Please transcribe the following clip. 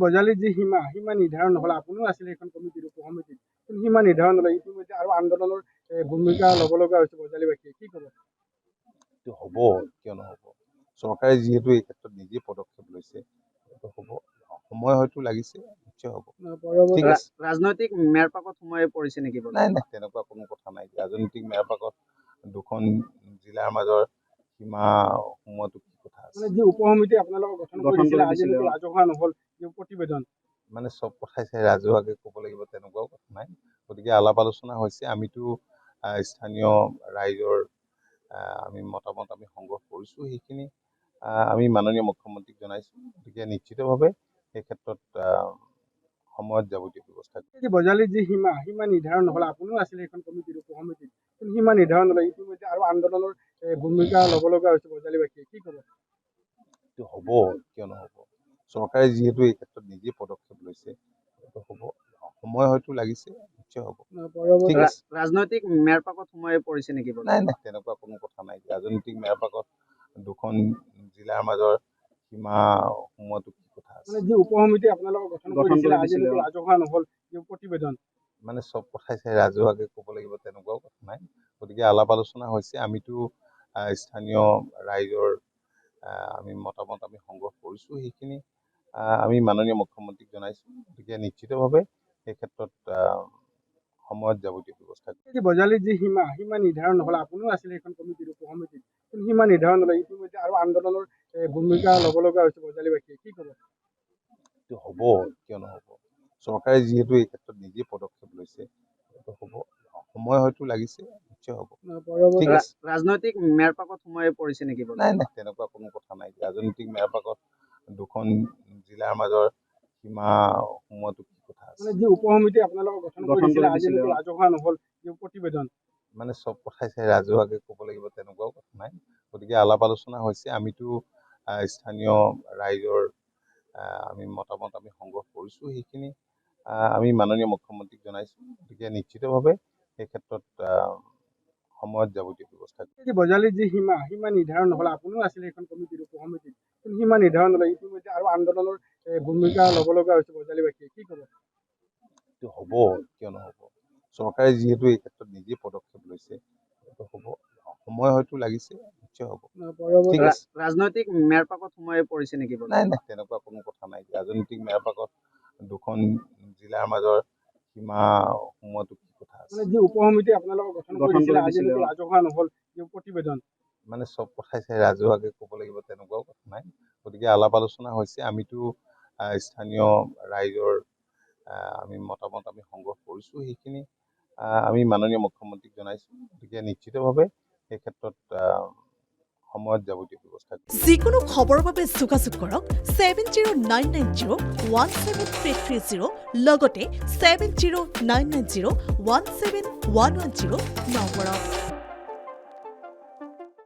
বজালী যি সীমা নিৰ্ধাৰণ নহ'ল, আপুনিও আছিলে এখন কমিটিৰ উপসমিতিত, কিন্তু সীমা নিৰ্ধাৰণ নহ'লে ইতিমধ্যে আৰু আন্দোলনৰ ভূমিকা ল'ব লগা হৈছে বজালীবাসীয়ে, কি ক'ব? হ'ব, কিয় নহ'ব? চৰকাৰে যিহেতু এই ক্ষেত্ৰত নিজে পদক্ষেপ লৈছে, সেইটো হ'ব। সময় হয়তো লাগিছে, নিশ্চয় হ'ব। ঠিক আছে। ৰাজনৈতিক মেৰপাকত সোমাই পৰিছে নেকি? নাই তেনেকুৱা কোনো কথা নাই। ৰাজনৈতিক মেৰপাকত দুখন জিলাৰ মাজৰ সীমা সোমোৱাটো কি কথা আছে? যি উপসমিতি আপোনালোকক গঠন কৰিছিলে, আজিলৈকে ৰাজহুৱা নহ'ল প্ৰতিবেদন, মানে চব কথাই চাই ৰাজহুৱাকে ক'ব লাগিব তেনেকুৱাও কথা নাই। গতিকে আলাপ আলোচনা হৈছে। আমিতো স্থানীয় ৰাইজৰ আমি মতামত আমি সংগ্ৰহ কৰিছোঁ, সেইখিনি আমি মাননীয় মুখ্যমন্ত্ৰীক জনাইছোঁ। গতিকে নিশ্চিতভাৱে সেই ক্ষেত্ৰত সময়ত যাৱতীয় ব্যৱস্থা। বজালী যি সীমা নিৰ্ধাৰণ নহ'ল, আপুনিও আছিলে এখন কমিটিৰ উপসমিতিত, কিন্তু সীমা নিৰ্ধাৰণ নহ'লে ইতিমধ্যে আৰু আন্দোলনৰ ভূমিকা ল'ব লগা হৈছে বজালীবাসীয়ে, কি ক'ব? হ'ব, কিয় নহ'ব? চৰকাৰে যিহেতু এই ক্ষেত্ৰত নিজে পদক্ষেপ লৈছে, সেইটো হ'ব। সময় হয়তো লাগিছে, নিশ্চয় হ'ব। ঠিক আছে। ৰাজনৈতিক মেৰপাকত সোমাই পৰিছে নেকি? নাই তেনেকুৱা কোনো কথা নাই। ৰাজনৈতিক মেৰপাকত দুখন জিলাৰ মাজৰ সীমা সোমোৱাটো কি কথা আছে? যি উপসমিতি আপোনালোকক গঠন কৰিছিলে, আজিলৈকে ৰাজহুৱা নহ'ল প্ৰতিবেদন, মানে চব কথাই চাই ৰাজহুৱাকে ক'ব লাগিব তেনেকুৱাও কথা নাই। গতিকে আলাপ আলোচনা হৈছে। আমিতো স্থানীয় ৰাইজৰ আমি মতামত আমি সংগ্ৰহ কৰিছোঁ, সেইখিনি আমি মাননীয় মুখ্যমন্ত্ৰীক জনাইছোঁ। গতিকে নিশ্চিতভাৱে সেই ক্ষেত্ৰত সময়ত যাৱতীয় ব্যৱস্থা। বজালী যি সীমা নিৰ্ধাৰণ নহ'ল, আপুনিও আছিলে এখন কমিটিৰ উপসমিতিত, কিন্তু সীমা নিৰ্ধাৰণ নহ'লে ইতিমধ্যে আৰু আন্দোলনৰ ভূমিকা ল'ব লগা হৈছে বজালীবাসীয়ে, কি ক'ব? হ'ব, কিয় নহ'ব? চৰকাৰে যিহেতু এই ক্ষেত্ৰত নিজে পদক্ষেপ লৈছে, সেইটো হ'ব। সময় হয়তো লাগিছে, নিশ্চয় হ'ব। ঠিক আছে। ৰাজনৈতিক মেৰপাকত সোমাই পৰিছে নেকি? নাই তেনেকুৱা কোনো কথা নাই। ৰাজনৈতিক মেৰপাকত দুখন জিলাৰ মাজৰ সীমা সোমোৱাটো কি কথা আছে? যি উপসমিতি আপোনালোকক গঠন কৰিছিলে, আজিলৈকে ৰাজহুৱা নহ'ল প্ৰতিবেদন, মানে চব কথাই চাই ৰাজহুৱাকে ক'ব লাগিব তেনেকুৱাও কথা নাই। গতিকে আলাপ আলোচনা হৈছে। আমিতো স্থানীয় ৰাইজৰ আমি মতামত আমি সংগ্ৰহ কৰিছোঁ, সেইখিনি আমি মাননীয় মুখ্যমন্ত্ৰীক জনাইছোঁ। গতিকে নিশ্চিতভাৱে সেই ক্ষেত্ৰত সময়ত যাৱতীয় ব্যৱস্থা। বজালী যি সীমা নিৰ্ধাৰণ নহ'ল, আপুনিও আছিলে এখন কমিটিৰ উপসমিতিত, কিন্তু সীমা নিৰ্ধাৰণ নহ'লে ইতিমধ্যে আৰু আন্দোলনৰ ভূমিকা ল'ব লগা হৈছে বজালীবাসীয়ে, কি ক'ব? হ'ব, কিয় নহ'ব? চৰকাৰে যিহেতু এই ক্ষেত্ৰত নিজে পদক্ষেপ লৈছে, সেইটো হ'ব। সময় হয়তো লাগিছে, নিশ্চয় হ'ব। ঠিক আছে। ৰাজনৈতিক মেৰপাকত সোমাই পৰিছে নেকি? নাই তেনেকুৱা কোনো কথা নাই। ৰাজনৈতিক মেৰপাকত দুখন জিলাৰ মাজৰ সীমা সোমোৱাটো কি কথা আছে? যি উপসমিতি আপোনালোকক গঠন কৰিছিলে, আজিলৈকে ৰাজহুৱা নহ'ল প্ৰতিবেদন, মানে চব কথাই চাই ৰাজহুৱাকে ক'ব লাগিব তেনেকুৱাও কথা নাই। গতিকে আলাপ আলোচনা হৈছে। আমিতো স্থানীয় ৰাইজৰ আমি মতামত আমি সংগ্ৰহ কৰিছোঁ, সেইখিনি আমি মাননীয় মুখ্যমন্ত্ৰীক জনাইছোঁ। গতিকে নিশ্চিতভাৱে সেই ক্ষেত্ৰত সময়ত যাৱতীয় ব্যৱস্থা। যিকোনো খবৰৰ বাবে যোগাযোগ কৰক 7099017330 লগতে 7099017110 নম্বৰত।